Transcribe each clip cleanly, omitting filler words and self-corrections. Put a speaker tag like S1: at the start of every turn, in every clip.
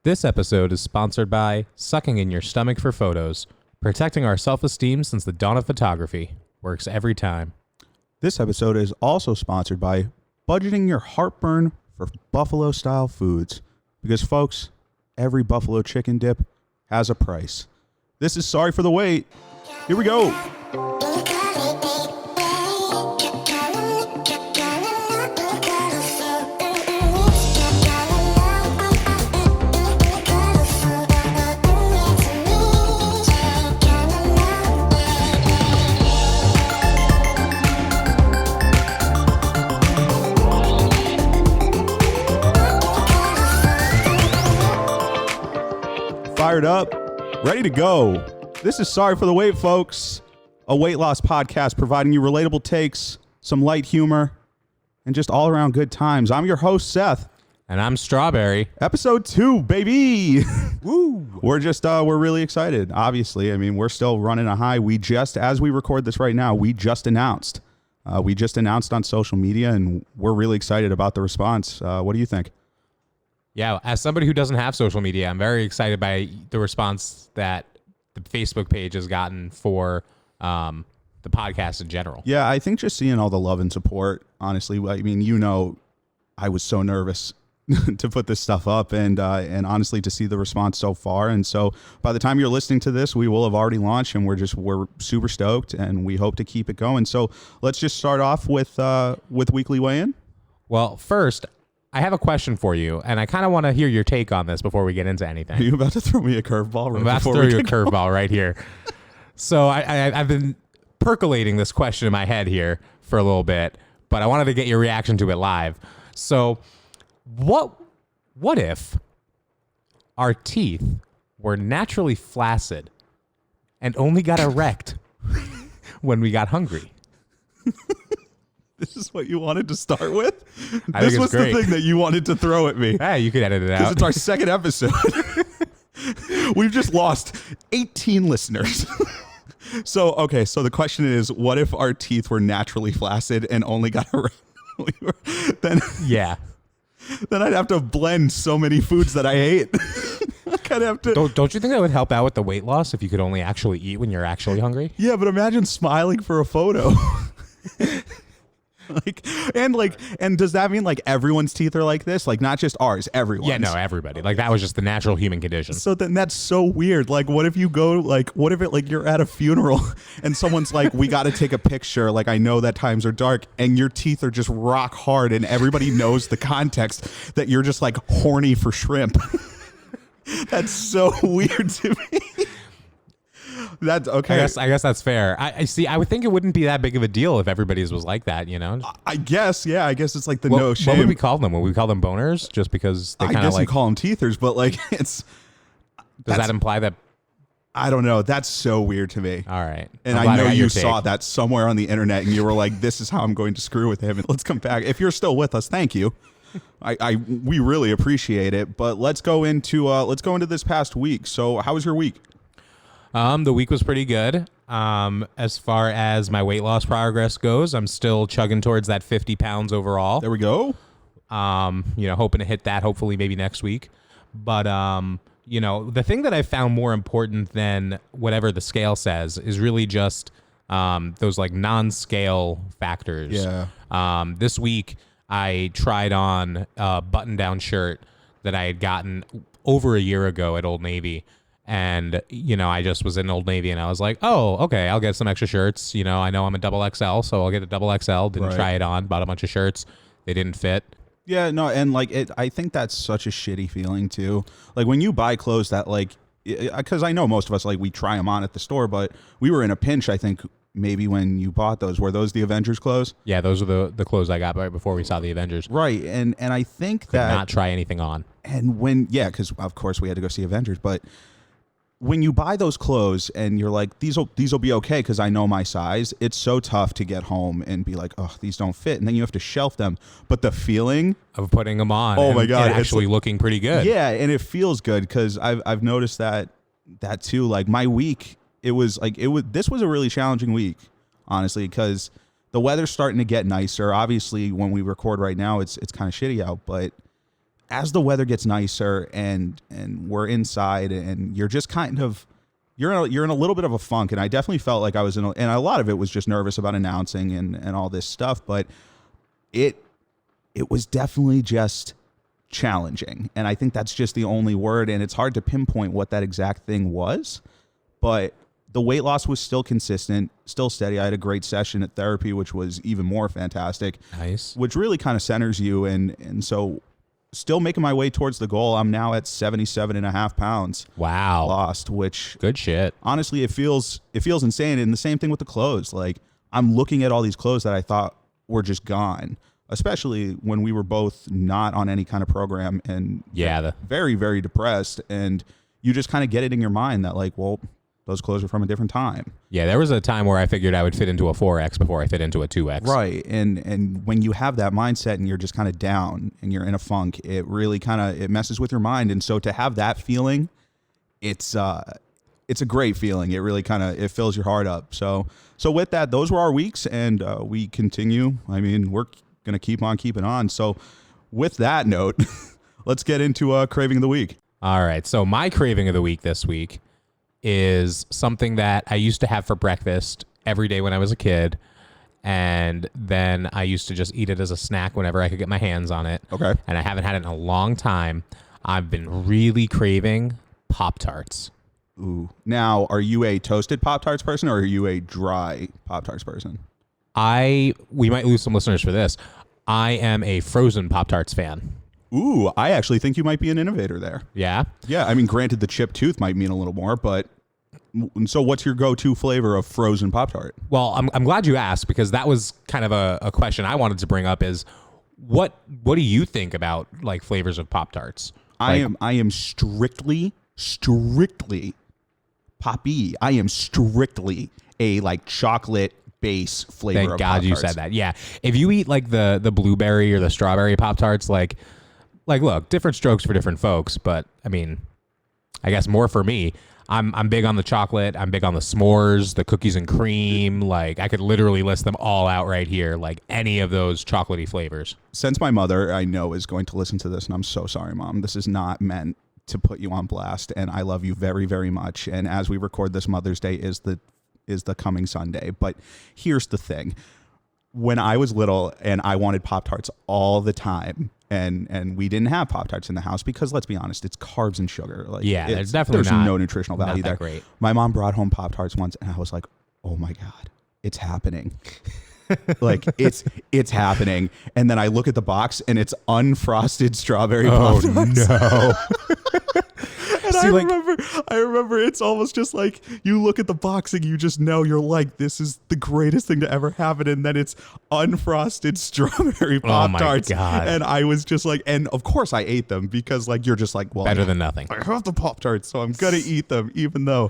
S1: This episode is sponsored by Sucking in Your Stomach for Photos. Protecting our self-esteem since the dawn of photography. Works every time.
S2: This episode is also sponsored by Budgeting Your Heartburn for Buffalo-style foods. Because, folks, every buffalo chicken dip has a price. This is Sorry for the Wait. Here we go. Fired up, ready to go. This is Sorry for the Wait, folks. A weight loss podcast providing you relatable takes, some light humor, and just all around good times. I'm your host, Seth.
S1: And I'm Strawberry.
S2: Episode 2, baby.
S1: Woo!
S2: We're really excited. Obviously, I mean, we're still running a high. As we record this right now, we just announced on social media, and we're really excited about the response. What do you think?
S1: Yeah, as somebody who doesn't have social media, I'm very excited by the response that the Facebook page has gotten for the podcast in general.
S2: Yeah, I think just seeing all the love and support, honestly, I mean, I was so nervous to put this stuff up and honestly to see the response so far. And so by the time you're listening to this, we will have already launched, and we're super stoked, and we hope to keep it going. So let's just start off with weekly weigh-in.
S1: Well, first, I have a question for you, and I kind of want to hear your take on this before we get into anything.
S2: Are you about to throw me a curveball?
S1: I'm about to throw you a curveball right here. So I've been percolating this question in my head here for a little bit, but I wanted to get your reaction to it live. So what if our teeth were naturally flaccid and only got erect when we got hungry?
S2: This is what you wanted to start with?
S1: This
S2: was
S1: great.
S2: The thing that you wanted to throw at me.
S1: Hey, you could edit it out.
S2: Because it's our second episode. We've just lost 18 listeners. So the question is, what if our teeth were naturally flaccid and only got around?
S1: Yeah.
S2: Then I'd have to blend so many foods that I hate. I'd have to.
S1: Don't you think that would help out with the weight loss if you could only actually eat when you're actually hungry?
S2: Yeah, but imagine smiling for a photo. And does that mean like everyone's teeth are like this? Like not just ours, everyone's.
S1: Yeah, no, everybody. Like that was just the natural human condition.
S2: So then that's so weird. Like what if you're at a funeral and someone's like, we got to take a picture. Like I know that times are dark and your teeth are just rock hard and everybody knows the context that you're just like horny for shrimp. That's so weird to me. That's okay.
S1: I guess that's fair. I see. I would think it wouldn't be that big of a deal if everybody's was like that, you know?
S2: I guess, yeah. I guess it's like no shame.
S1: What would we call them? Would we call them boners? Just because they kind of like... I guess
S2: you call them teethers, but like
S1: Does that imply that...
S2: I don't know. That's so weird to me.
S1: All right.
S2: And I know you saw that somewhere on the internet and you were like, this is how I'm going to screw with him. And let's come back. If you're still with us, thank you. We really appreciate it. But let's go into this past week. So how was your week?
S1: The week was pretty good. As far as my weight loss progress goes, I'm still chugging towards that 50 pounds overall.
S2: There we go.
S1: Hoping to hit that hopefully maybe next week. But, the thing that I found more important than whatever the scale says is really just those like non-scale factors.
S2: Yeah.
S1: This week I tried on a button-down shirt that I had gotten over a year ago at Old Navy. And, I just was in Old Navy and I was like, oh, okay, I'll get some extra shirts. I know I'm a double XL, so I'll get a double XL. Didn't try it on, bought a bunch of shirts. They didn't fit.
S2: Yeah, no, and I think that's such a shitty feeling too. Like when you buy clothes that because I know most of us, we try them on at the store, but we were in a pinch, I think, maybe when you bought those. Were those the Avengers clothes?
S1: Yeah, those are the clothes I got right before we saw the Avengers.
S2: Right, and I think
S1: Could not try anything on.
S2: And because of course we had to go see Avengers, but when you buy those clothes and you're like, these will be okay because I know my size, it's so tough to get home and be like, oh, these don't fit. And then you have to shelf them. But the feeling
S1: of putting them on,
S2: oh my God,
S1: and actually looking pretty good.
S2: Yeah, and it feels good because I've noticed that too. Like my week, this was a really challenging week, honestly, because the weather's starting to get nicer. Obviously, when we record right now, it's kind of shitty out, but as the weather gets nicer and we're inside and you're just kind of you're in a little bit of a funk, and I definitely felt like I was and a lot of it was just nervous about announcing and all this stuff, but it was definitely just challenging, and I think that's just the only word, and it's hard to pinpoint what that exact thing was, but the weight loss was still consistent, still steady. I had a great session at therapy, which was even more fantastic.
S1: Nice.
S2: Which really kind of centers you, and so still making my way towards the goal. I'm now at 77.5 pounds.
S1: Wow.
S2: Lost, which
S1: Good shit.
S2: honestly, it feels insane. And the same thing with the clothes. Like, I'm looking at all these clothes that I thought were just gone, especially when we were both not on any kind of program and very, very depressed. And you just kind of get it in your mind that, like, well, those clothes are from a different time.
S1: Yeah, there was a time where I figured I would fit into a 4X before I fit into a 2X.
S2: Right. And when you have that mindset and you're just kind of down and you're in a funk, it really it messes with your mind. And so to have that feeling, it's a great feeling. It really it fills your heart up. So with that, those were our weeks, and we continue. I mean, we're going to keep on keeping on. So with that note, let's get into craving of the week.
S1: All right. So my craving of the week this week is something that I used to have for breakfast every day when I was a kid. And then I used to just eat it as a snack whenever I could get my hands on it.
S2: Okay.
S1: And I haven't had it in a long time. I've been really craving Pop-Tarts.
S2: Ooh. Now, are you a toasted Pop-Tarts person or are you a dry Pop-Tarts person?
S1: We might lose some listeners for this. I am a frozen Pop-Tarts fan.
S2: Ooh, I actually think you might be an innovator there.
S1: Yeah?
S2: Yeah, I mean, granted, the chipped tooth might mean a little more, but so what's your go-to flavor of frozen Pop-Tart?
S1: Well, I'm glad you asked, because that was kind of a question I wanted to bring up is what do you think about like flavors of Pop-Tarts?
S2: I am strictly Poppy. I am strictly a like chocolate base flavor
S1: Thank
S2: of
S1: God
S2: Pop-Tarts.
S1: you said that. Yeah. If you eat like the blueberry or the strawberry Pop-Tarts, like look, different strokes for different folks, but I mean, I guess more for me. I'm big on the chocolate. I'm big on the s'mores, the cookies and cream. Like, I could literally list them all out right here. Like any of those chocolatey flavors.
S2: Since my mother, I know, is going to listen to this, and I'm so sorry, Mom. This is not meant to put you on blast, and I love you very, very much. And as we record this, Mother's Day is the coming Sunday. But here's the thing. When I was little and I wanted Pop-Tarts all the time, and we didn't have Pop-Tarts in the house because, let's be honest, it's carbs and sugar. Like,
S1: yeah, there's no
S2: nutritional value there.
S1: Great.
S2: My mom brought home Pop-Tarts once, and I was like, oh my God, it's happening. Like, it's happening. And then I look at the box and it's unfrosted strawberry Pop-Tarts.
S1: No.
S2: And
S1: See,
S2: I remember it's almost just like you look at the box and you just know, you're like, this is the greatest thing to ever happen. And then it's unfrosted strawberry Pop-Tarts.
S1: Oh my God.
S2: And I was just like, and of course I ate them because like, you're just like, well,
S1: Better than nothing.
S2: I have the Pop-Tarts, so I'm going to eat them even though.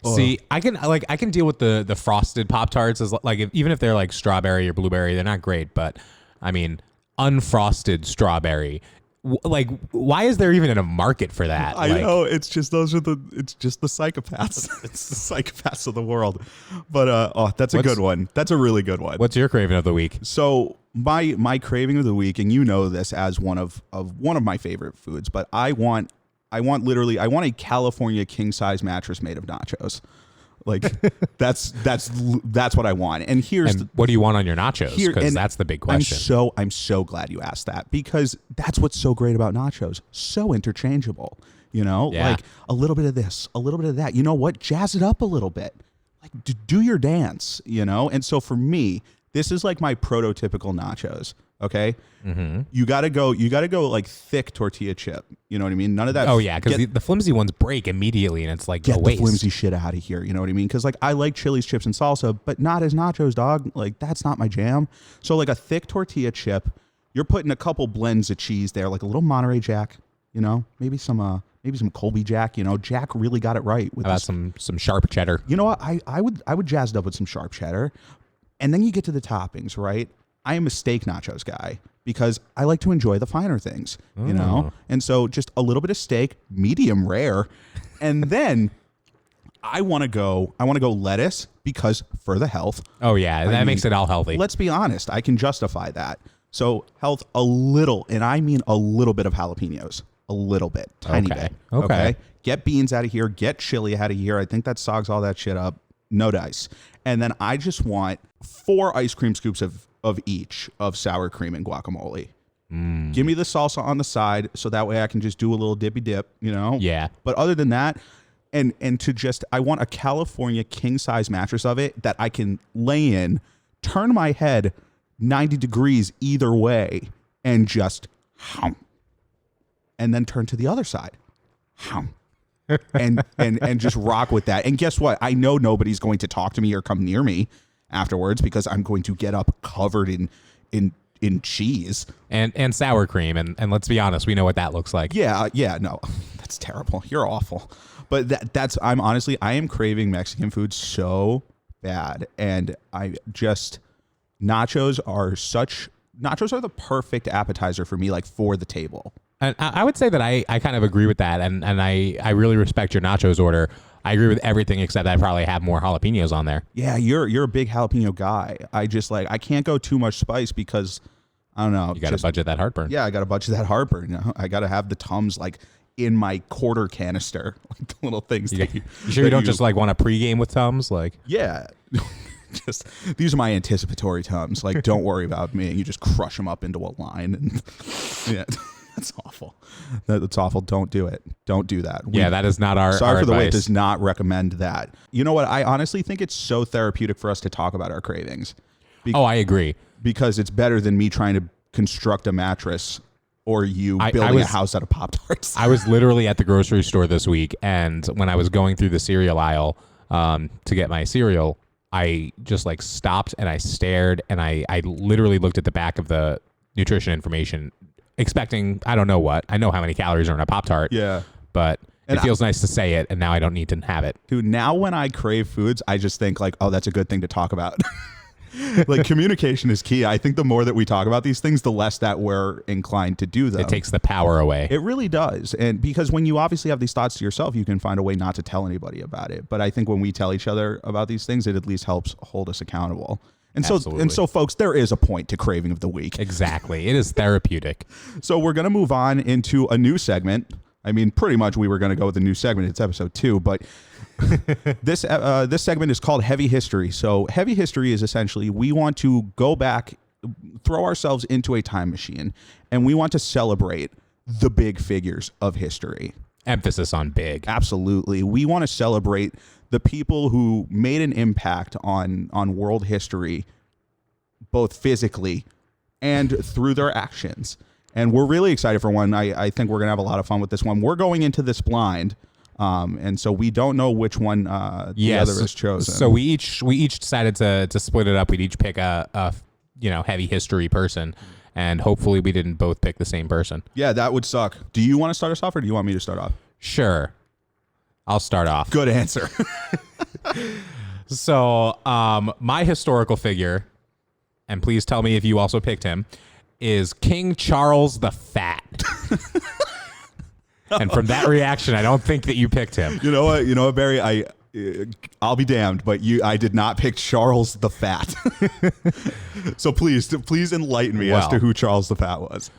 S1: See, I can deal with the frosted Pop-Tarts as like even if they're like strawberry or blueberry, they're not great. But I mean, unfrosted strawberry, like, why is there even a market for that?
S2: I know, it's just it's just the psychopaths. It's the psychopaths of the world. But that's a good one. That's a really good one.
S1: What's your craving of the week?
S2: So my craving of the week, and you know this as one of my favorite foods, but I want a California king size mattress made of nachos. Like that's what I want. And
S1: what do you want on your nachos? Because that's the big question.
S2: I'm so glad you asked that, because that's what's so great about nachos. So interchangeable, you know,
S1: Yeah.
S2: like a little bit of this, a little bit of that. You know what? Jazz it up a little bit. Like do your dance, you know? And so for me, this is like my prototypical nachos. Okay.
S1: Mm-hmm.
S2: You gotta go like thick tortilla chip. You know what I mean? None of that.
S1: Oh yeah, because the flimsy ones break immediately, and it's like
S2: get
S1: a waste.
S2: the flimsy shit out of here. You know what I mean? Because like I like Chili's chips and salsa, but not as nachos, dog. Like that's not my jam. So like a thick tortilla chip, you're putting a couple blends of cheese there, like a little Monterey Jack. You know, maybe some Colby Jack. You know, Jack really got it right. With
S1: How about some sharp cheddar?
S2: You know what? I would jazz it up with some sharp cheddar, and then you get to the toppings, right? I am a steak nachos guy because I like to enjoy the finer things, you know? And so just a little bit of steak, medium rare. And then I want to go lettuce because for the health.
S1: Oh yeah, that makes it all healthy.
S2: Let's be honest. I can justify that. So health, a little, and I mean a little bit of jalapenos. A little bit. Tiny
S1: Okay.
S2: bit.
S1: Okay.
S2: Get beans out of here. Get chili out of here. I think that sogs all that shit up. No dice. And then I just want 4 ice cream scoops of each of sour cream and guacamole. Give me the salsa on the side so that way I can just do a little dippy dip,
S1: Yeah.
S2: But other than that, and to just, I want a California king size mattress of it that I can lay in, turn my head 90 degrees either way, and just hum. And then turn to the other side. Hum. and just rock with that. And guess what? I know nobody's going to talk to me or come near me afterwards because I'm going to get up covered in cheese
S1: And sour cream. And let's be honest, we know what that looks like.
S2: Yeah, no, that's terrible. You're awful. But I am craving Mexican food so bad, and nachos are the perfect appetizer for me, like for the table.
S1: And I would say that I kind of agree with that, and I really respect your nachos order. I agree with everything except I probably have more jalapenos on there.
S2: Yeah, you're a big jalapeno guy. I can't go too much spice because I don't know.
S1: You got to budget that heartburn.
S2: Yeah, I got to budget that heartburn. I got to have the Tums like in my quarter canister, like the little things.
S1: You sure you don't just like want to pregame with Tums? Like,
S2: yeah, just these are my anticipatory Tums. Like, don't worry about me. And you just crush them up into a line, and yeah, that's awful. That's awful. Don't do it. Don't do that.
S1: That is not our.
S2: Sorry
S1: our
S2: for the
S1: advice.
S2: Wait does not recommend that. You know what? I honestly think it's so therapeutic for us to talk about our cravings.
S1: I agree.
S2: Because it's better than me trying to construct a mattress or you building a house out of Pop-Tarts.
S1: I was literally at the grocery store this week, and when I was going through the cereal aisle to get my cereal, I just like stopped and I stared and I literally looked at the back of the nutrition information expecting, I don't know what. I know how many calories are in a Pop-Tart.
S2: Yeah.
S1: But it feels nice to say it, and now I don't need to have it.
S2: Dude, now when I crave foods, I just think like, oh, that's a good thing to talk about. Like communication is key. I think the more that we talk about these things, the less that we're inclined to do them.
S1: It takes the power away.
S2: It really does. And because when you obviously have these thoughts to yourself, you can find a way not to tell anybody about it. But I think when we tell each other about these things, it at least helps hold us accountable. And so folks, there is a point to craving of the week.
S1: Exactly. It is therapeutic.
S2: So we're going to move on into a new segment. I mean, pretty much we were going to go with a new segment. It's episode 2, but this segment is called Heavy History. So Heavy History is essentially we want to go back, throw ourselves into a time machine, and we want to celebrate the big figures of history.
S1: Emphasis on big.
S2: Absolutely. We want to celebrate the people who made an impact on world history, both physically and through their actions. And we're really excited for one. I think we're going to have a lot of fun with this one. We're going into this blind. And so we don't know which one the other has chosen.
S1: So we each decided to split it up. We'd each pick a heavy history person, and hopefully we didn't both pick the same person.
S2: Yeah, that would suck. Do you want to start us off, or do you want me to start off?
S1: Sure. I'll start off.
S2: Good answer.
S1: So my historical figure, and please tell me if you also picked him, is King Charles the Fat. And from that reaction, I don't think that you picked him.
S2: You know what, Barry? I'll be damned, but I did not pick Charles the Fat. So please enlighten me as to who Charles the Fat was.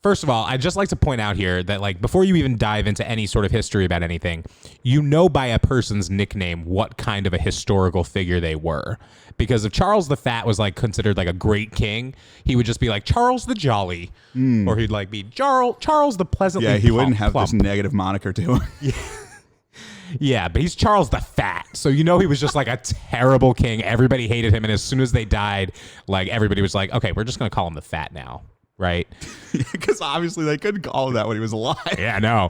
S1: First of all, I'd just like to point out here that, like, before you even dive into any sort of history about anything, you know by a person's nickname what kind of a historical figure they were. Because if Charles the Fat was like considered like a great king, he would just be like Charles the Jolly, or he'd like be Charles the Pleasantly.
S2: Yeah, he wouldn't have
S1: plump.
S2: this negative moniker to him.
S1: Yeah, but he's Charles the Fat. So you know he was just like a terrible king. Everybody hated him, and as soon as they died, like everybody was like, okay, we're just gonna call him the Fat now. Right?
S2: Because obviously they couldn't call him that when he was alive.
S1: Yeah, no.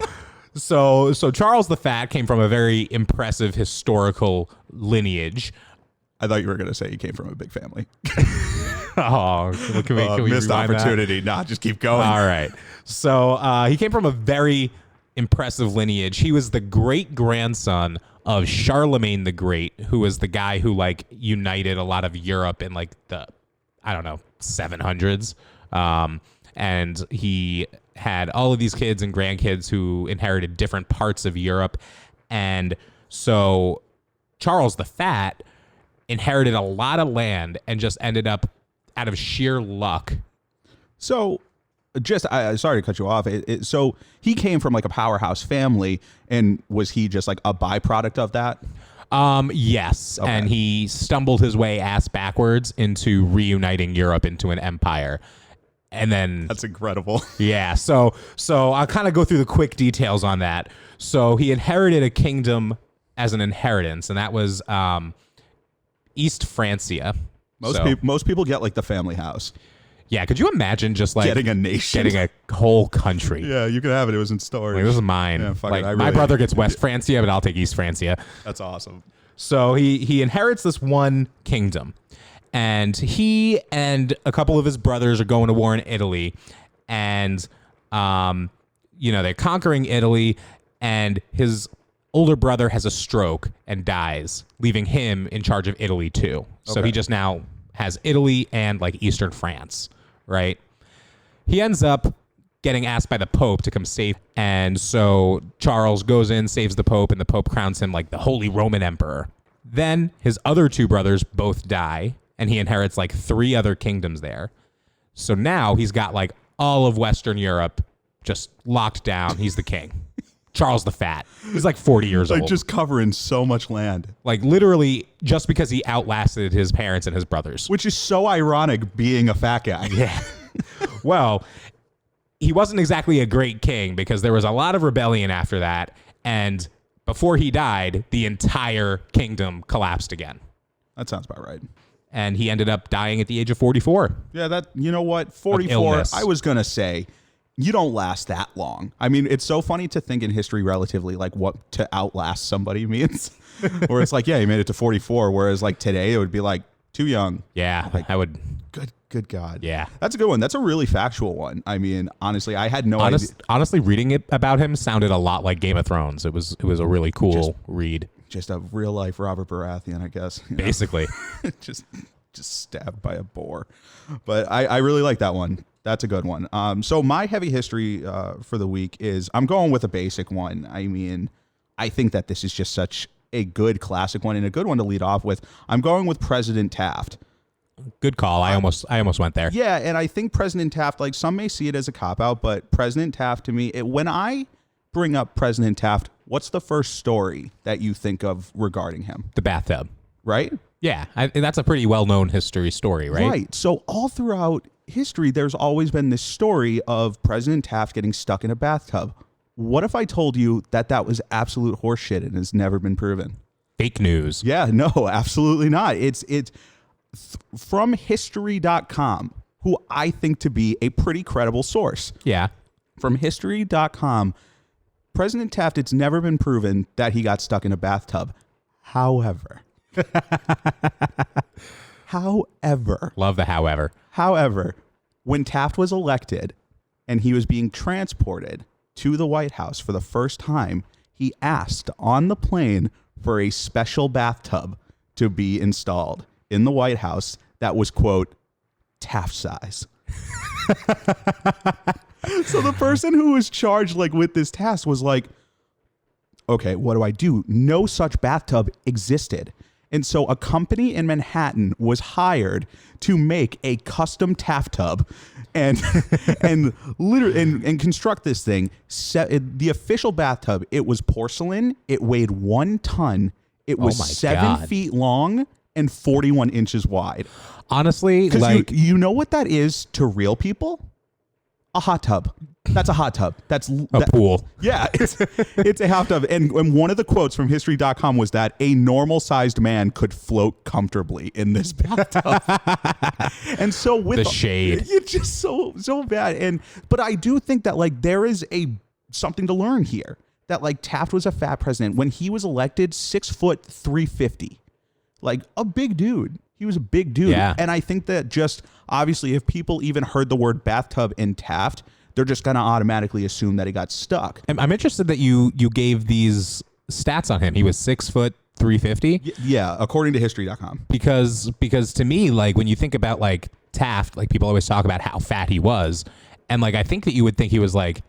S1: So Charles the Fat came from a very impressive historical lineage.
S2: I thought you were going to say he came from a big family.
S1: Oh, can we
S2: missed opportunity. Nah, just keep going.
S1: All right. So he came from a very impressive lineage. He was the great grandson of Charlemagne the Great, who was the guy who like united a lot of Europe in like the, I don't know, 700s. And he had all of these kids and grandkids who inherited different parts of Europe. And so Charles the Fat inherited a lot of land and just ended up, out of sheer luck,
S2: So, sorry to cut you off. So he came from like a powerhouse family, and was he just like a byproduct of that?
S1: Yes,
S2: Okay.
S1: and he stumbled his way ass backwards into reuniting Europe into an empire. And then
S2: That's incredible.
S1: yeah, so I'll kind of go through the quick details on that. So he inherited a kingdom as an inheritance, and that was East Francia.
S2: Most people get like the family house.
S1: Yeah, could you imagine just like
S2: Getting a nation.
S1: getting a whole country?
S2: Yeah, you could have it. It was in storage.
S1: Like, this is mine.
S2: Yeah, fuck
S1: Like,
S2: it.
S1: my brother gets West Francia, but I'll take East Francia.
S2: That's awesome.
S1: So he inherits this one kingdom, and he and a couple of his brothers are going to war in Italy, and they're conquering Italy, and his older brother has a stroke and dies, leaving him in charge of Italy too. So
S2: Okay.
S1: he just now has Italy and like Eastern France, right? He ends up getting asked by the Pope to come save. And so Charles goes in, saves the Pope, and the Pope crowns him like the Holy Roman Emperor. Then his other two brothers both die, and he inherits like 3 other kingdoms there. So now he's got like all of Western Europe just locked down. He's the king. Charles the Fat. He's like 40 years
S2: Like
S1: old.
S2: just covering so much land,
S1: Like literally just because he outlasted his parents and his brothers.
S2: which is so ironic being a fat guy.
S1: Yeah. Well, he wasn't exactly a great king because there was a lot of rebellion after that. And before he died, the entire kingdom collapsed again.
S2: That sounds about right.
S1: And he ended up dying at the age of 44.
S2: Yeah, you know what? 44,
S1: illness.
S2: I was going to say, you don't last that long. I mean, it's so funny to think in history relatively like what to outlast somebody means. Where it's like, yeah, he made it to 44. Whereas like today, it would be like too young.
S1: Yeah, I would.
S2: Good God.
S1: Yeah.
S2: That's a good one. That's a really factual one. I mean, honestly, I had no idea.
S1: Honestly, reading it about him sounded a lot like Game of Thrones. It was a really cool read.
S2: Just a real life Robert Baratheon, I guess. You know?
S1: Basically.
S2: just stabbed by a boar. But I really like that one. That's a good one. So my heavy history for the week is I'm going with a basic one. I mean, I think that this is just such a good classic one and a good one to lead off with. I'm going with President Taft.
S1: Good call. I almost went there.
S2: Yeah, and I think President Taft, like some may see it as a cop-out, but President Taft to me, when I bring up President Taft, what's the first story that you think of regarding him?
S1: The bathtub.
S2: Right?
S1: Yeah, that's a pretty well-known history story, right?
S2: Right. So all throughout history, there's always been this story of President Taft getting stuck in a bathtub. What if I told you that that was absolute horseshit and has never been proven?
S1: Fake news.
S2: Yeah, no, absolutely not. It's from history.com, who I think to be a pretty credible source.
S1: Yeah.
S2: From history.com, President Taft, it's never been proven that he got stuck in a bathtub. However,
S1: Love the
S2: however, when Taft was elected and he was being transported to the White House for the first time, he asked on the plane for a special bathtub to be installed in the White House that was, quote, Taft size. So the person who was charged like with this task was like, okay, what do I do? No such bathtub existed. And so a company in Manhattan was hired to make a custom Taft tub and literally construct this thing. The official bathtub, it was porcelain. It weighed 1 ton. It was 7 feet long and 41 inches wide.
S1: Honestly,
S2: Because you know what that is to real people? A hot tub. That's a hot tub. That's
S1: a pool.
S2: Yeah, it's a hot tub. And one of the quotes from history.com was that a normal sized man could float comfortably in this bathtub. And so with
S1: The shade.
S2: it's just so bad. But I do think that like there is something to learn here. That like Taft was a fat president. When he was elected, 6 foot 350. Like a big dude. He was a big dude.
S1: Yeah.
S2: And I think that just obviously if people even heard the word bathtub in Taft, they're just going to automatically assume that he got stuck.
S1: I'm interested that you gave these stats on him. He was 6 foot 350.
S2: Yeah, according to history.com.
S1: Because to me, like when you think about like Taft, like people always talk about how fat he was. And like I think that you would think he was like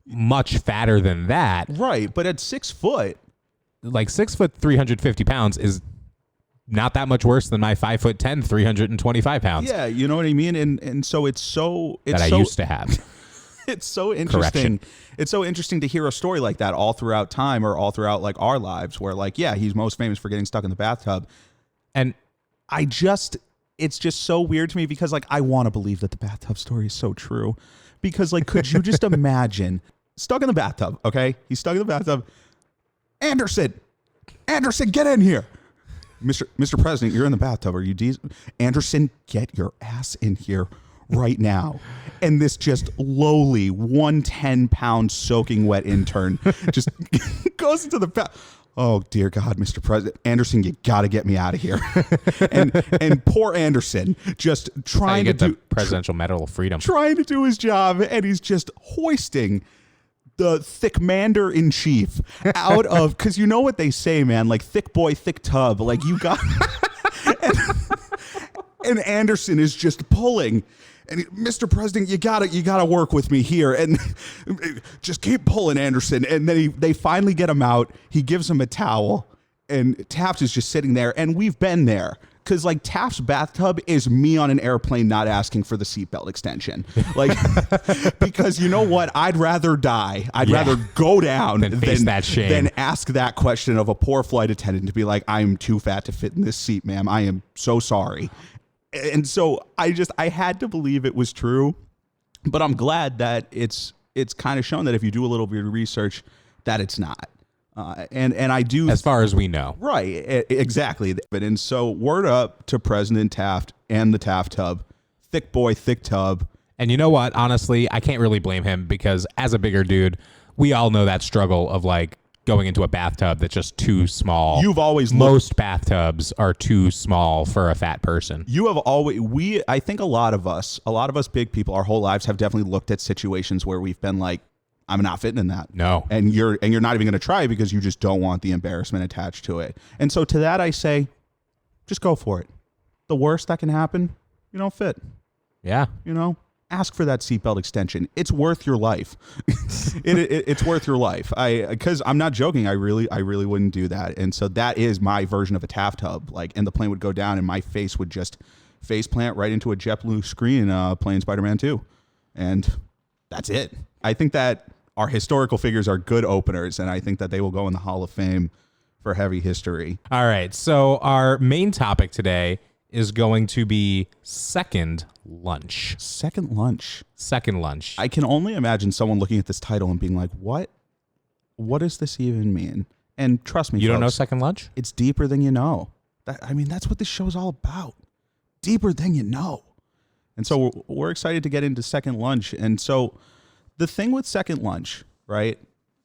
S1: much fatter than that.
S2: Right. But at 6 foot,
S1: Like 6 foot 350 pounds is not that much worse than my 5'10", 325 pounds.
S2: Yeah, you know what I mean? And so it's
S1: that I used to have.
S2: It's so interesting. It's so interesting to hear a story like that all throughout time, or all throughout like our lives, where like, yeah, he's most famous for getting stuck in the bathtub.
S1: And
S2: it's just so weird to me, because like, I want to believe that the bathtub story is so true, because like, could you just imagine stuck in the bathtub? Okay. He's stuck in the bathtub. Anderson, get in here. Mr. President, you're in the bathtub. Are you Anderson, get your ass in here right now. And this just lowly 110-pound soaking wet intern just goes into the bath. Oh, dear God, Mr. President. Anderson, you got to get me out of here. and poor Anderson just trying to do
S1: the Presidential Medal of Freedom.
S2: Trying to do his job, and he's just hoisting the thick-mander-in-chief out of, because you know what they say, man, like thick boy, thick tub. Like you got, and Anderson is just pulling. And Mr. President, you gotta work with me here, and just keep pulling, Anderson. And then they finally get him out. He gives him a towel, and Taft is just sitting there. And we've been there, because like Taft's bathtub is me on an airplane not asking for the seatbelt extension, like because you know what? I'd rather die. I'd rather go down
S1: than face that shame,
S2: than ask that question of a poor flight attendant to be like, "I'm too fat to fit in this seat, ma'am. I am so sorry." And so I had to believe it was true, but I'm glad that it's kind of shown that if you do a little bit of research, that it's not. And I do,
S1: as far as we know,
S2: right? Exactly. And so word up to President Taft and the Taft tub, thick boy, thick tub.
S1: And you know what? Honestly, I can't really blame him, because as a bigger dude, we all know that struggle of like going into a bathtub that's just too small. Most bathtubs are too small for a fat person.
S2: I think a lot of us big people, our whole lives have definitely looked at situations where we've been like, I'm not fitting in that.
S1: No.
S2: And you're not even going to try, because you just don't want the embarrassment attached to it. And so to that I say, just go for it. The worst that can happen, you don't fit.
S1: Yeah.
S2: You know, ask for that seatbelt extension. It's worth your life. It's worth your life. Because I'm not joking. I really wouldn't do that. And so that is my version of a Taft tub. Like, and the plane would go down, and my face would just face plant right into a JetBlue screen playing Spider-Man 2. And that's it. I think that our historical figures are good openers, and I think that they will go in the Hall of Fame for heavy history.
S1: All right. So our main topic today is going to be second lunch.
S2: Second lunch.
S1: Second lunch.
S2: I can only imagine someone looking at this title and being like, what does this even mean? And trust me,
S1: you
S2: folks,
S1: don't know second lunch?
S2: It's deeper than you know. That's what this show's all about. Deeper than you know. And so we're excited to get into second lunch. And so the thing with second lunch, right?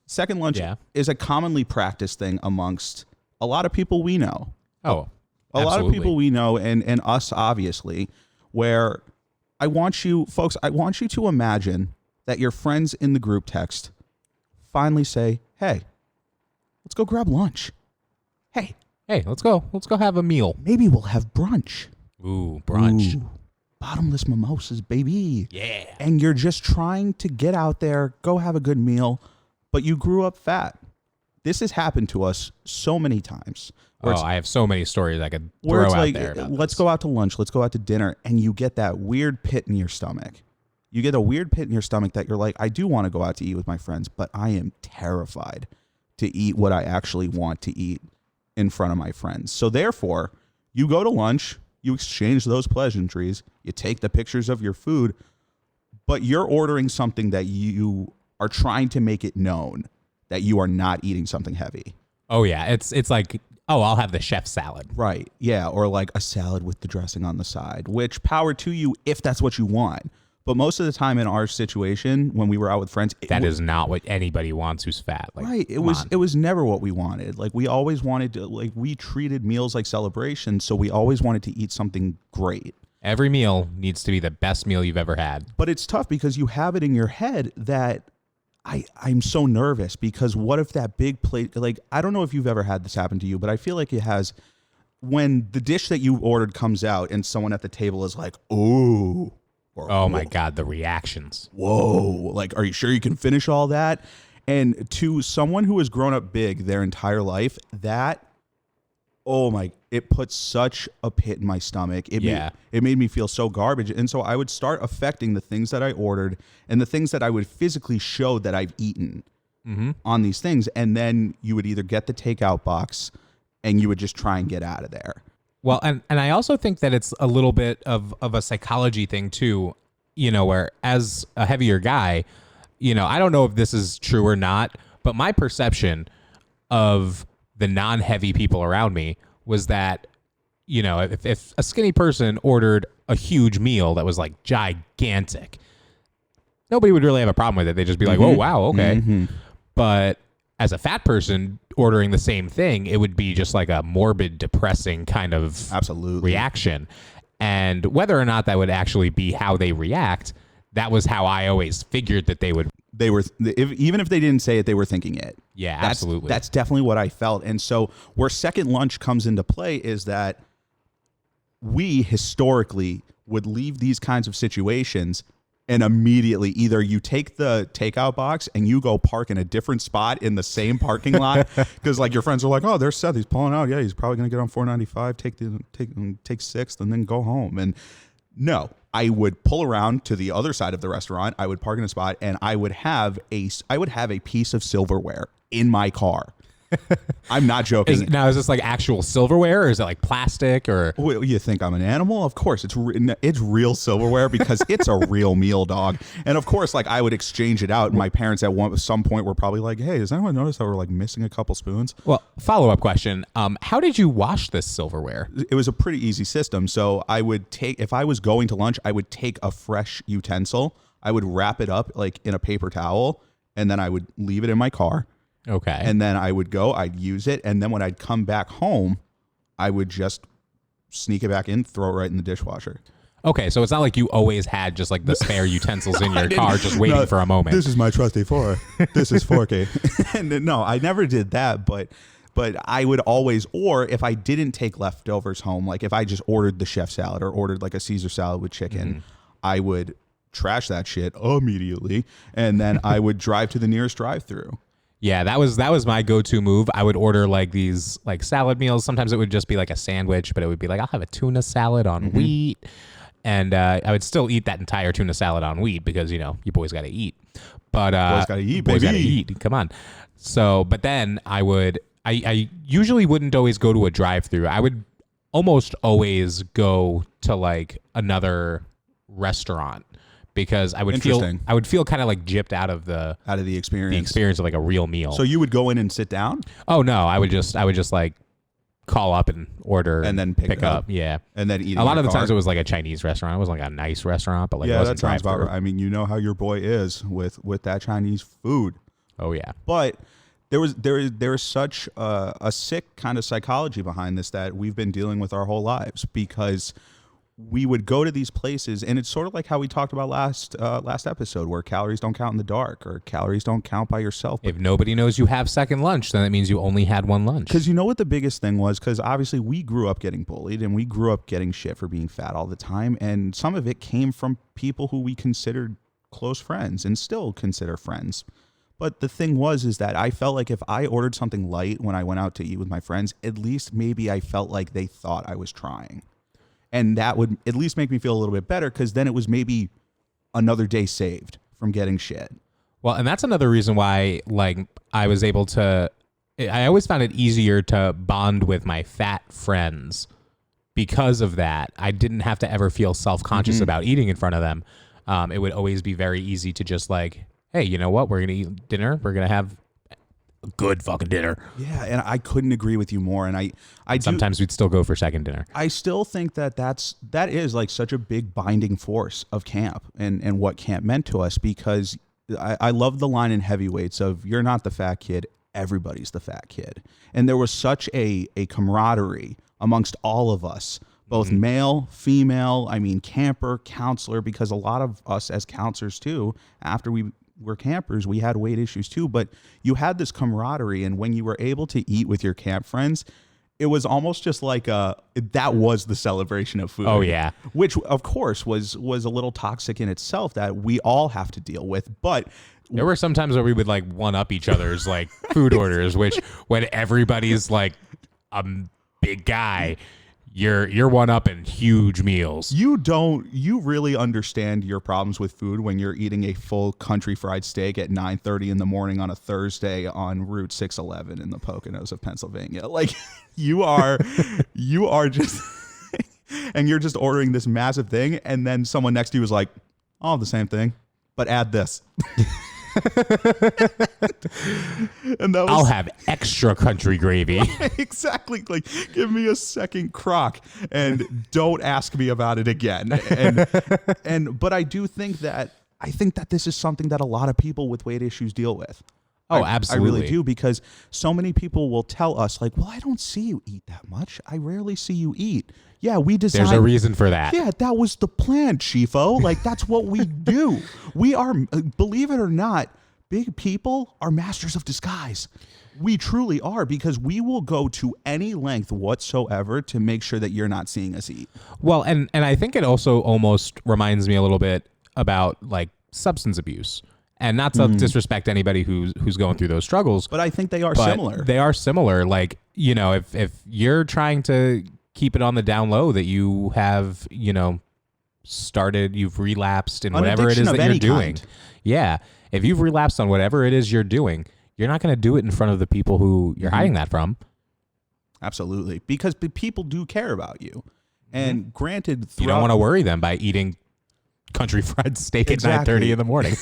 S2: Second lunch is a commonly practiced thing amongst a lot of people we know.
S1: Oh,
S2: a lot of people we know, and us, obviously, where I want you to imagine that your friends in the group text finally say, hey, let's go grab lunch. Hey,
S1: let's go have a meal.
S2: Maybe we'll have brunch.
S1: Ooh, brunch.
S2: Ooh, bottomless mimosas, baby.
S1: Yeah.
S2: And you're just trying to get out there, go have a good meal, but you grew up fat. This has happened to us so many times.
S1: I have so many stories I could throw out there.
S2: Let's go out to lunch. Let's go out to dinner. And you get that weird pit in your stomach. You get a weird pit in your stomach that you're like, I do want to go out to eat with my friends, but I am terrified to eat what I actually want to eat in front of my friends. So therefore, you go to lunch, you exchange those pleasantries, you take the pictures of your food, but you're ordering something that you are trying to make it known that you are not eating something heavy.
S1: Oh, yeah. It's like, I'll have the chef salad.
S2: Right. Yeah. Or like a salad with the dressing on the side, which power to you if that's what you want. But most of the time in our situation, when we were out with friends,
S1: that is not what anybody wants who's fat. Like,
S2: right. It was never what we wanted. Like, we always wanted to, like, we treated meals like celebrations. So we always wanted to eat something great.
S1: Every meal needs to be the best meal you've ever had.
S2: But it's tough because you have it in your head that I'm so nervous, because what if that big plate, like, I don't know if you've ever had this happen to you, but I feel like it has, when the dish that you ordered comes out and someone at the table is like, ooh. Or,
S1: oh my God, the reactions.
S2: Whoa. Like, are you sure you can finish all that? And to someone who has grown up big their entire life, that oh my, it put such a pit in my stomach. It made me feel so garbage. And so I would start affecting the things that I ordered and the things that I would physically show that I've eaten on these things. And then you would either get the takeout box and you would just try and get out of there.
S1: Well, and I also think that it's a little bit of a psychology thing too, where as a heavier guy, I don't know if this is true or not, but my perception of the non-heavy people around me was that, if a skinny person ordered a huge meal that was like gigantic, nobody would really have a problem with it. They'd just be like, oh, wow, okay. But as a fat person ordering the same thing, it would be just like a morbid, depressing kind of reaction. And whether or not that would actually be how they react, that was how I always figured that they would.
S2: Even if they didn't say it, they were thinking it.
S1: Yeah, absolutely.
S2: That's definitely what I felt. And so where second lunch comes into play is that we historically would leave these kinds of situations and immediately either you take the takeout box and you go park in a different spot in the same parking lot because like your friends are like, oh, there's Seth, he's pulling out. Yeah, he's probably going to get on 495, take 6th and then go home. And no, I would pull around to the other side of the restaurant. I would park in a spot and I would have a piece of silverware in my car. I'm not joking.
S1: Is this like actual silverware or is it like plastic or?
S2: Well, you think I'm an animal? Of course, it's real silverware because it's a real meal, dog. And of course, like I would exchange it out. And my parents at some point were probably like, "Hey, does anyone notice that we're like missing a couple spoons?"
S1: Well, follow-up question: how did you wash this silverware?
S2: It was a pretty easy system. So I would if I was going to lunch, I would take a fresh utensil. I would wrap it up like in a paper towel, and then I would leave it in my car.
S1: Okay.
S2: And then I'd use it. And then when I'd come back home, I would just sneak it back in, throw it right in the dishwasher.
S1: Okay. So it's not like you always had just like the spare utensils in your car just waiting for a moment.
S2: This is my trusty fork. This is forky. And no, I never did that. But I would always, or if I didn't take leftovers home, like if I just ordered the chef salad or ordered like a Caesar salad with chicken, I would trash that shit immediately. And then I would drive to the nearest drive-through.
S1: Yeah, that was my go-to move. I would order like these like salad meals. Sometimes it would just be like a sandwich, but it would be like, I'll have a tuna salad on wheat. And I would still eat that entire tuna salad on wheat because, you boys got to eat. But
S2: boys got to eat,
S1: boys
S2: baby.
S1: got to eat. Come on. So, but then I usually wouldn't always go to a drive-through. I would almost always go to like another restaurant. Because I would feel kind of like gypped out of the
S2: experience.
S1: The experience of like a real meal.
S2: So you would go in and sit down?
S1: Oh no, I would just like call up and order
S2: and then pick up.
S1: Yeah.
S2: And then eat.
S1: A lot of the times it was like a Chinese restaurant. It wasn't like a nice restaurant, but like it wasn't
S2: that sounds about
S1: drive-through.
S2: right. I mean, you know how your boy is with that Chinese food.
S1: Oh yeah.
S2: But there is such a sick kind of psychology behind this that we've been dealing with our whole lives because we would go to these places, and it's sort of like how we talked about last episode, where calories don't count in the dark, or calories don't count by yourself.
S1: If nobody knows you have second lunch, then that means you only had one lunch.
S2: Because you know what the biggest thing was? Because obviously we grew up getting bullied, and we grew up getting shit for being fat all the time, and some of it came from people who we considered close friends and still consider friends. But the thing is that I felt like if I ordered something light when I went out to eat with my friends, at least maybe I felt like they thought I was trying. And that would at least make me feel a little bit better because then it was maybe another day saved from getting shit.
S1: Well, and that's another reason why, like, I always found it easier to bond with my fat friends because of that. I didn't have to ever feel self-conscious about eating in front of them. It would always be very easy to just like, hey, you know what? We're going to eat dinner. We're going to have a good fucking dinner.
S2: Yeah, and I couldn't agree with you more. And I
S1: sometimes we'd still go for second dinner.
S2: I still think that is like such a big binding force of camp and what camp meant to us, because I love the line in Heavyweights of "You're not the fat kid, everybody's the fat kid," and there was such a camaraderie amongst all of us, both male, female. I mean, camper, counselor, because a lot of us as counselors too, after we were campers, we had weight issues too, but you had this camaraderie, and when you were able to eat with your camp friends, it was almost just like that was the celebration of food.
S1: Oh yeah,
S2: which of course was a little toxic in itself that we all have to deal with. But
S1: there were some times where we would like one up each other's like food orders, which when everybody's like a big guy, you're one up in huge meals.
S2: You really understand your problems with food when you're eating a full country fried steak at 9:30 in the morning on a Thursday on Route 611 in the Poconos of Pennsylvania. Like you are just and you're just ordering this massive thing, and then someone next to you is like, "Oh, the same thing, but add this." And that was,
S1: I'll have extra country gravy.
S2: exactly, like, give me a second crock and don't ask me about it again. But I think that this is something that a lot of people with weight issues deal with.
S1: Oh, absolutely.
S2: I really do, because so many people will tell us, like, well, I don't see you eat that much. I rarely see you eat. Yeah, we designed.
S1: There's a reason for that.
S2: Yeah, that was the plan, Chiefo. Like, that's what we do. We are, believe it or not, big people are masters of disguise. We truly are, because we will go to any length whatsoever to make sure that you're not seeing us eat.
S1: Well, and I think it also almost reminds me a little bit about like substance abuse. And not to disrespect anybody who's going through those struggles.
S2: But I think they are similar.
S1: They are similar. Like, you know, if you're trying to keep it on the down low that you have, you know, you've relapsed in whatever it is that you're doing. Yeah. If you've relapsed on whatever it is you're doing, you're not going to do it in front of the people who you're hiding that from.
S2: Absolutely. Because people do care about you. And granted,
S1: you don't want to worry them by eating country fried steak at 9:30 in the morning.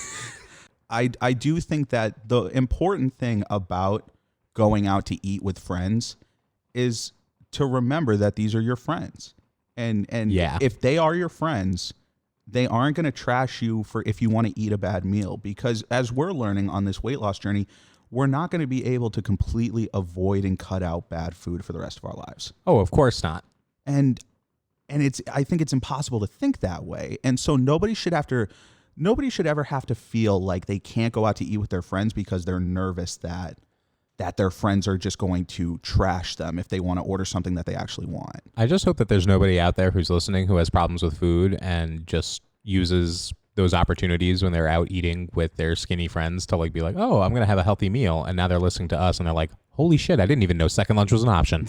S2: I do think that the important thing about going out to eat with friends is to remember that these are your friends. And if they are your friends, they aren't going to trash you for if you want to eat a bad meal, because as we're learning on this weight loss journey, we're not going to be able to completely avoid and cut out bad food for the rest of our lives.
S1: Oh, of course not.
S2: And I think it's impossible to think that way. And so nobody should ever have to feel like they can't go out to eat with their friends because they're nervous that their friends are just going to trash them if they want to order something that they actually want.
S1: I just hope that there's nobody out there who's listening who has problems with food and just uses those opportunities when they're out eating with their skinny friends to like be like, oh, I'm going to have a healthy meal. And now they're listening to us and they're like, holy shit, I didn't even know second lunch was an option.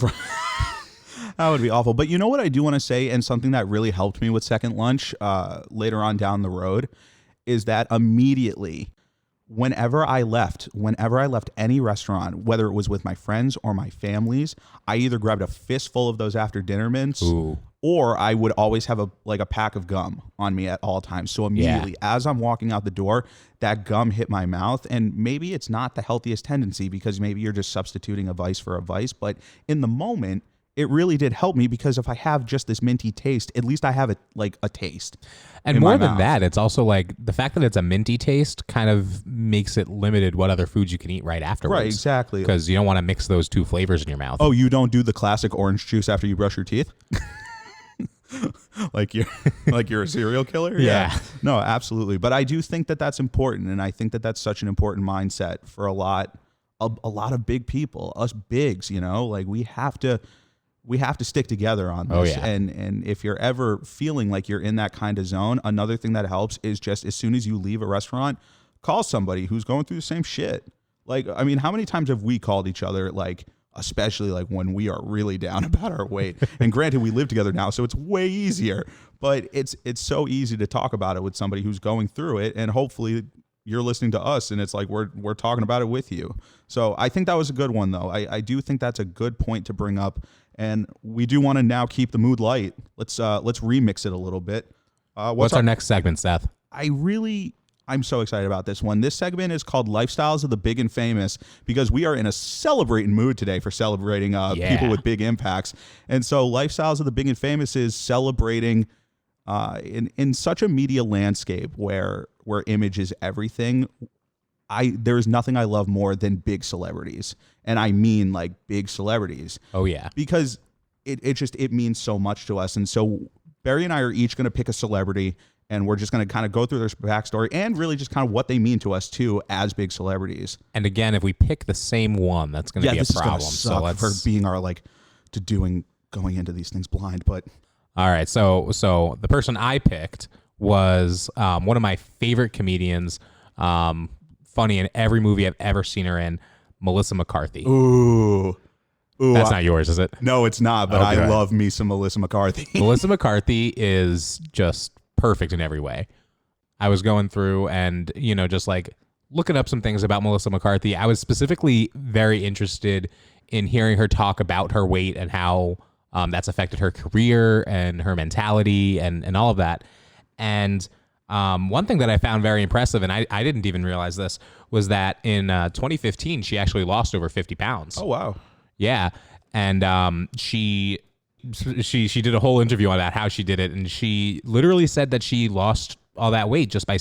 S2: That would be awful. But you know what I do want to say, and something that really helped me with second lunch later on down the road, is that immediately, whenever I left any restaurant, whether it was with my friends or my families, I either grabbed a fistful of those after dinner mints, or I would always have a pack of gum on me at all times. So immediately, as I'm walking out the door, that gum hit my mouth. And maybe it's not the healthiest tendency, because maybe you're just substituting a vice for a vice. But in the moment, it really did help me, because if I have just this minty taste, at least I have a taste.
S1: And more than that, it's also like the fact that it's a minty taste kind of makes it limited what other foods you can eat right afterwards.
S2: Right, exactly.
S1: Because you don't want to mix those two flavors in your mouth.
S2: Oh, you don't do the classic orange juice after you brush your teeth? like you're a serial killer?
S1: Yeah.
S2: No, absolutely. But I do think that that's important, and I think that that's such an important mindset for a lot of big people, us bigs, you know, like we have to stick together on this.
S1: Oh, yeah.
S2: And if you're ever feeling like you're in that kind of zone, another thing that helps is just as soon as you leave a restaurant, call somebody who's going through the same shit. Like, I mean, how many times have we called each other, like, especially like when we are really down about our weight? And granted, we live together now, so it's way easier, but it's so easy to talk about it with somebody who's going through it. And hopefully you're listening to us and it's like we're talking about it with you. So I think that was a good one, though. I do think that's a good point to bring up. And we do want to now keep the mood light. Let's remix it a little bit.
S1: What's our next segment, Seth?
S2: I'm so excited about this one. This segment is called Lifestyles of the Big and Famous, because we are in a celebrating mood today for celebrating people with big impacts. And so Lifestyles of the Big and Famous is celebrating in such a media landscape where image is everything. There is nothing I love more than big celebrities. And I mean like big celebrities.
S1: Oh, yeah.
S2: Because it means so much to us. And so Barry and I are each going to pick a celebrity, and we're just going to kind of go through their backstory and really just kind of what they mean to us too as big celebrities.
S1: And again, if we pick the same one, that's going to be a problem.
S2: So let's for being our going into these things blind. But
S1: all right, so the person I picked was one of my favorite comedians, funny in every movie I've ever seen her in, Melissa McCarthy.
S2: Ooh, Ooh,
S1: That's not yours, is it?
S2: No, it's not, but
S1: Okay.
S2: I love me some Melissa McCarthy.
S1: Melissa McCarthy is just perfect in every way. I was going through and, just like looking up some things about Melissa McCarthy. I was specifically very interested in hearing her talk about her weight and how that's affected her career and her mentality and all of that. And one thing that I found very impressive, and I didn't even realize this, was that in 2015, she actually lost over 50 pounds.
S2: Oh, wow.
S1: Yeah. And she did a whole interview on that, how she did it. And she literally said that she lost all that weight just by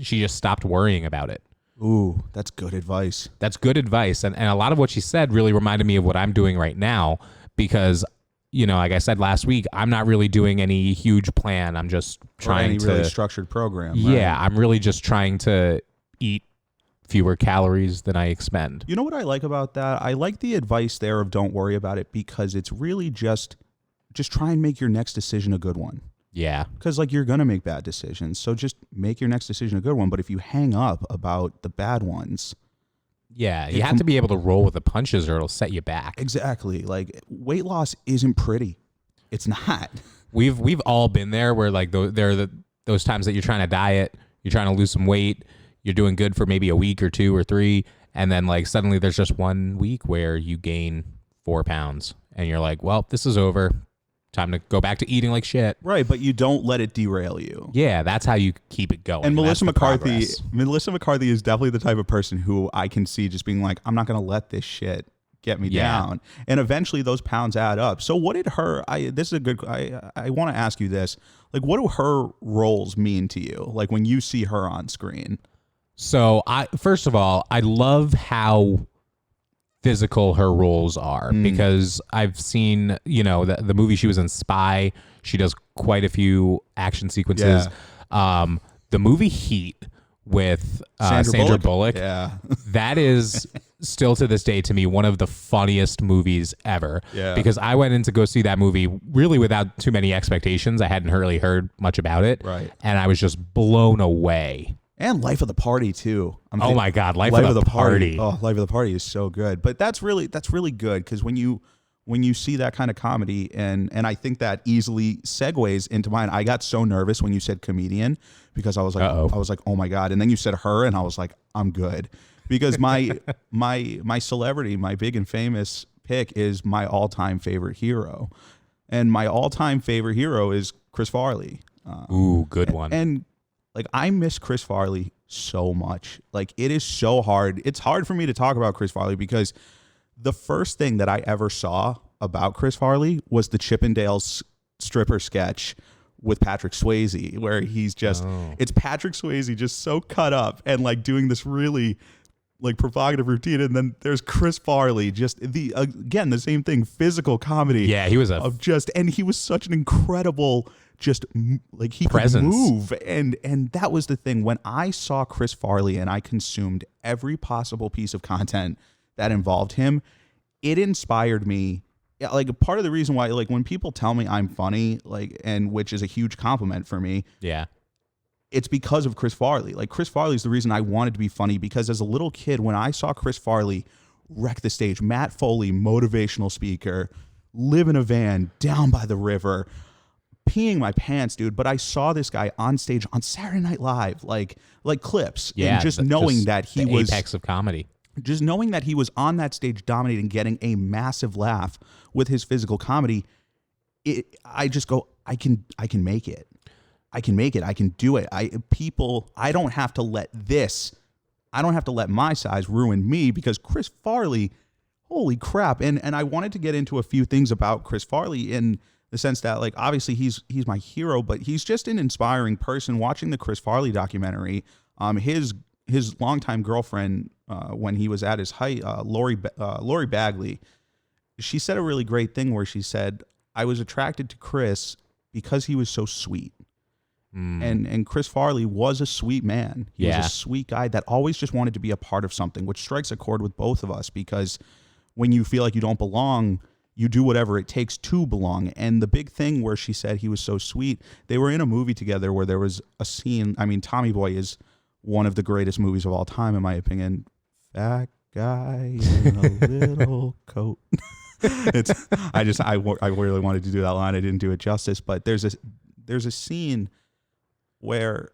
S1: she just stopped worrying about it.
S2: Ooh, that's good advice.
S1: That's good advice. And a lot of what she said really reminded me of what I'm doing right now because, like I said last week, I'm not really doing any huge plan. I'm just trying to
S2: really structured program. Right?
S1: Yeah, I'm really just trying to eat fewer calories than I expend.
S2: You know what I like about that? I like the advice there of don't worry about it because it's really just try and make your next decision a good one.
S1: Yeah.
S2: Because you're going to make bad decisions. So just make your next decision a good one. But if you hang up about the bad ones.
S1: Yeah. You have to be able to roll with the punches or it'll set you back.
S2: Exactly. Weight loss isn't pretty. It's not.
S1: We've all been there where there are those times that you're trying to diet, you're trying to lose some weight, you're doing good for maybe a week or 2 or 3. And then suddenly there's just 1 week where you gain 4 pounds and you're like, well, this is over. Time to go back to eating like shit.
S2: Right, but you don't let it derail you.
S1: Yeah, that's how you keep it going.
S2: And Melissa
S1: That's the
S2: McCarthy,
S1: progress.
S2: is definitely the type of person who I can see just being like, I'm not going to let this shit get me down. And eventually those pounds add up. So what did I want to ask you this. What do her roles mean to you? When you see her on screen?
S1: So first of all, I love how physical her roles are because I've seen, the movie she was in, Spy. She does quite a few action sequences.
S2: Yeah.
S1: The movie Heat with Sandra Bullock.
S2: Yeah.
S1: That is still to this day to me one of the funniest movies ever.
S2: Yeah.
S1: Because I went in to go see that movie really without too many expectations. I hadn't really heard much about it.
S2: Right.
S1: And I was just blown away.
S2: And Life of the Party too.
S1: Oh my God, Life of the Party.
S2: Oh, Life of the Party is so good. But that's really good because when you see that kind of comedy, and I think that easily segues into mine. I got so nervous when you said comedian because I was like, oh my God. And then you said her, and I was like, I'm good. Because my celebrity, my big and famous pick is my all-time favorite hero. And my all-time favorite hero is Chris Farley.
S1: Ooh, good one.
S2: And I miss Chris Farley so much. It is so hard. It's hard for me to talk about Chris Farley because the first thing that I ever saw about Chris Farley was the Chippendales stripper sketch with Patrick Swayze, where he's just, it's Patrick Swayze just so cut up and doing this really provocative routine. And then there's Chris Farley, just again, the same thing, physical comedy.
S1: Yeah, he was
S2: and he was such an incredible, he
S1: presence.
S2: Could move. And that was the thing. When I saw Chris Farley and I consumed every possible piece of content that involved him, it inspired me. Part of the reason why, when people tell me I'm funny, and which is a huge compliment for me.
S1: Yeah.
S2: It's because of Chris Farley. Chris Farley is the reason I wanted to be funny because as a little kid, when I saw Chris Farley wreck the stage, Matt Foley, motivational speaker, live in a van down by the river, peeing my pants, dude. But I saw this guy on stage on Saturday Night Live, like clips,
S1: Yeah,
S2: and just knowing that he was
S1: apex of comedy.
S2: Just knowing that he was on that stage dominating, getting a massive laugh with his physical comedy, I just go, I can make it. I can make it. I can do it. I don't have to let my size ruin me because Chris Farley, holy crap. And I wanted to get into a few things about Chris Farley in the sense that obviously he's my hero, but he's just an inspiring person. Watching the Chris Farley documentary, his longtime girlfriend, when he was at his height, Lori Bagley, she said a really great thing where she said, I was attracted to Chris because he was so sweet. And Chris Farley was a sweet man. He was a sweet guy that always just wanted to be a part of something, which strikes a chord with both of us because when you feel like you don't belong, you do whatever it takes to belong. And the big thing where she said he was so sweet, they were in a movie together where there was a scene. I mean, Tommy Boy is one of the greatest movies of all time, in my opinion. Fat guy in a little coat. I really wanted to do that line. I didn't do it justice, but there's a scene where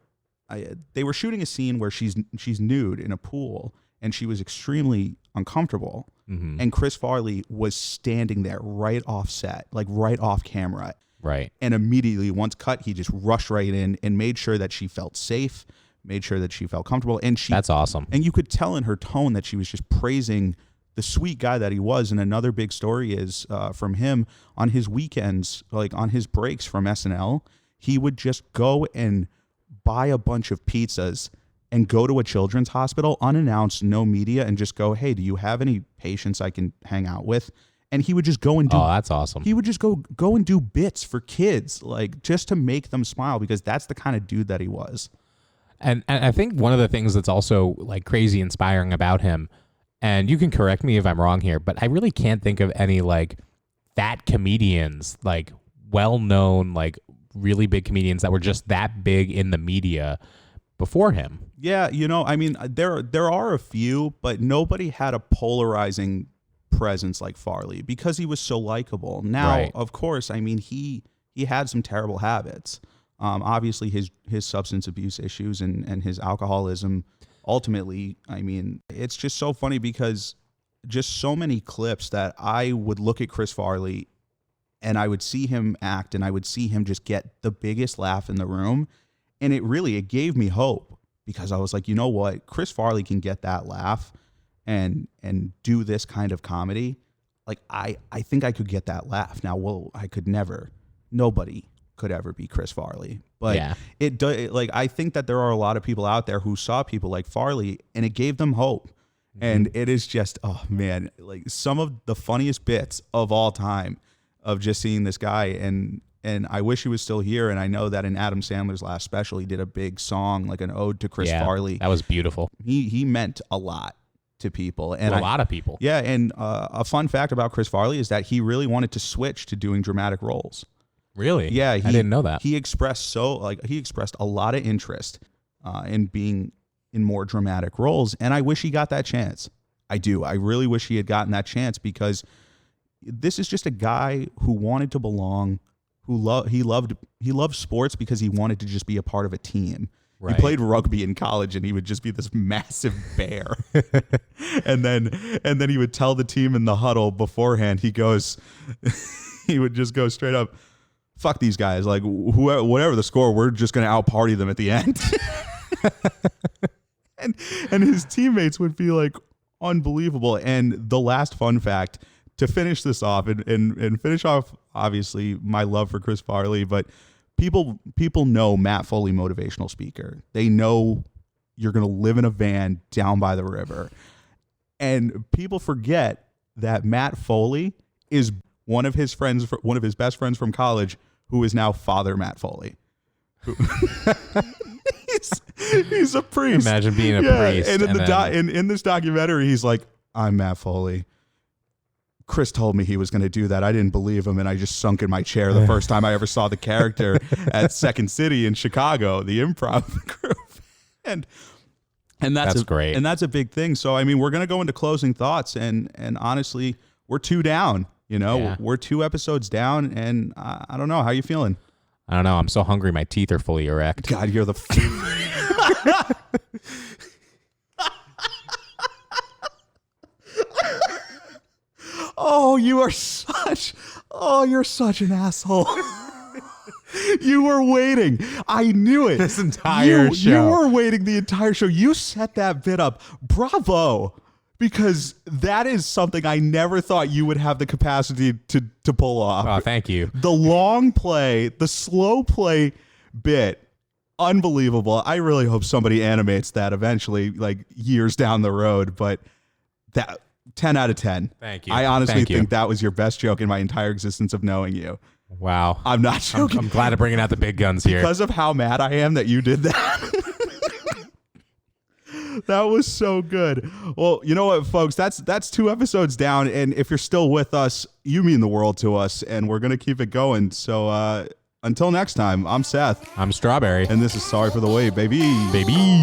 S2: they were shooting a scene where she's nude in a pool and she was extremely uncomfortable.
S1: Mm-hmm.
S2: And Chris Farley was standing there right off set, like right off camera.
S1: Right.
S2: And immediately, once cut, he just rushed right in and made sure that she felt safe, made sure that she felt comfortable. And
S1: that's awesome.
S2: And you could tell in her tone that she was just praising the sweet guy that he was. And another big story is from him on his weekends, like on his breaks from SNL, he would just go and buy a bunch of pizzas and go to a children's hospital unannounced, no media, and just go, hey, do you have any patients I can hang out with? And he would just go and do.
S1: Oh, that's awesome.
S2: He would just go and do bits for kids, like just to make them smile, because that's the kind of dude that he was.
S1: And I think one of the things that's also like crazy inspiring about him, and you can correct me if I'm wrong here, but I really can't think of any like fat comedians, like well-known, like really big comedians that were just that big in the media before him.
S2: Yeah, I mean, there are a few, but nobody had a polarizing presence like Farley because he was so likable. Now,
S1: right.
S2: Of course, I mean, he had some terrible habits. Obviously, his substance abuse issues and his alcoholism. Ultimately, I mean, it's just so funny because just so many clips that I would look at Chris Farley and I would see him act and I would see him just get the biggest laugh in the room. And it gave me hope because I was like, you know what? Chris Farley can get that laugh and do this kind of comedy. Like, I think I could get that laugh. Now, well, I could never. Nobody could ever be Chris Farley. But
S1: yeah.
S2: Like, I think that there are a lot of people out there who saw people like Farley and it gave them hope. Mm-hmm. And it is just, oh man, like some of the funniest bits of all time of just seeing this guy. And I wish he was still here. And I know that in Adam Sandler's last special, he did a big song, like an ode to Chris Farley.
S1: That was beautiful.
S2: He meant a lot to people. And
S1: a lot of people.
S2: Yeah. And a fun fact about Chris Farley is that he really wanted to switch to doing dramatic roles.
S1: Really?
S2: Yeah.
S1: I didn't know that.
S2: He expressed a lot of interest in being in more dramatic roles. And I wish he got that chance. I do. I really wish he had gotten that chance because this is just a guy who wanted to belong, he loved sports because he wanted to just be a part of a team. Right. He played rugby in college and he would just be this massive bear. and then he would tell the team in the huddle beforehand, he would just go straight up, fuck these guys. Like whatever the score, we're just going to out party them at the end. and his teammates would be like unbelievable. And the last fun fact to finish this off and finish off, obviously my love for Chris Farley, but people know Matt Foley, motivational speaker. They know you're going to live in a van down by the river. And people forget that Matt Foley is one of his best friends from college, who is now Father Matt Foley. he's a priest.
S1: Imagine being a priest.
S2: And in this documentary, he's like, I'm Matt Foley. Chris told me he was going to do that. I didn't believe him, and I just sunk in my chair the first time I ever saw the character at Second City in Chicago, the improv group. And that's great. And that's a big thing. So, I mean, we're going to go into closing thoughts, and honestly, we're 2 down. We're 2 episodes down, and I don't know. How you feeling?
S1: I don't know. I'm so hungry. My teeth are fully erect.
S2: God, you're the... you're such an asshole. You were waiting. I knew it.
S1: This entire show.
S2: You were waiting the entire show. You set that bit up. Bravo. Because that is something I never thought you would have the capacity to pull off.
S1: Oh, thank you.
S2: The long play, the slow play bit, unbelievable. I really hope somebody animates that eventually, like years down the road. But that 10 out of 10.
S1: Thank you.
S2: I honestly think that was your best joke in my entire existence of knowing you.
S1: Wow.
S2: I'm not joking.
S1: I'm glad to bring out the big guns here.
S2: Because of how mad I am that you did that. That was so good. Well, you know what, folks? That's 2 episodes down. And if you're still with us, you mean the world to us. And we're going to keep it going. So until next time, I'm Seth.
S1: I'm Strawberry.
S2: And this is Sorry for the Wait, baby.
S1: Baby.